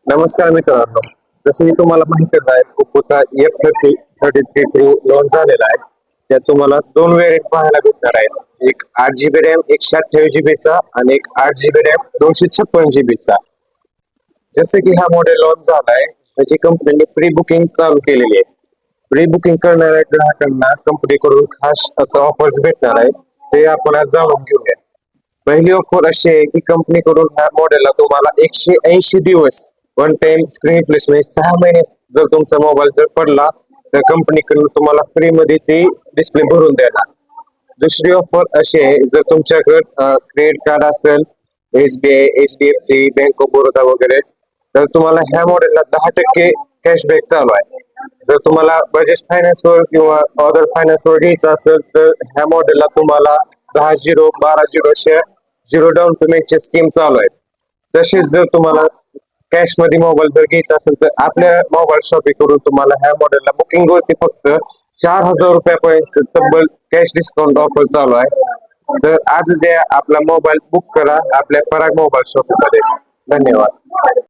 नमस्कार मित्रांनो. जसं की तुम्हाला माहितच आहे, ओप्पोचा F33 लॉन्च झालेला आहे. त्यात तुम्हाला दोन व्हेरियंट पाहायला भेटणार आहेत. एक 8 GB रॅम 128 GB चा आणि एक 8 GB रॅम 256 GB चा. जसं की हा मॉडेल लॉन्च झालाय त्याची कंपनीने प्री बुकिंग चालू केलेली आहे. प्री बुकिंग करणाऱ्या ग्राहकांना कंपनीकडून खास असं ऑफर्स भेटणार आहे, ते आपण आज जाणून घेऊया. पहिली ऑफर अशी आहे की कंपनीकडून ह्या मॉडेलला तुम्हाला 180 दिवस वन टाइम स्क्रीन रिप्लेसमेंट 6 महिने जर तुमचा मोबाईल जर पडला तर कंपनीकडून तुम्हाला फ्री मध्ये ती डिस्प्ले भरून देणार. दुसरी ऑफर अशी आहे, जर तुमच्याकडे क्रेडिट कार्ड असेल, SBI, HDFC, bank of Baroda वगैरे, तर तुम्हाला ह्या मॉडेलला 10% कॅशबॅक चालू आहे. जर तुम्हाला बजाज फायनान्सवर किंवा अदर फायनान्सवर घ्यायचं असेल तर ह्या मॉडेलला तुम्हाला 10-0, 12-0 अशा झिरो डाऊन पेमेंटची स्कीम चालू आहे. तसेच जर तुम्हाला कॅश मध्ये मोबाईल जर घ्यायचा असेल तर आपल्या मोबाईल शॉपिंग करून तुम्हाला ह्या मॉडेलला बुकिंग वरती फक्त 4,000 रुपयापर्यंत तब्बल कॅश डिस्काउंट ऑफर चालू आहे. तर आज द्या आपला मोबाईल बुक करा आपल्या पराग मोबाईल शॉपिंग मध्ये. धन्यवाद.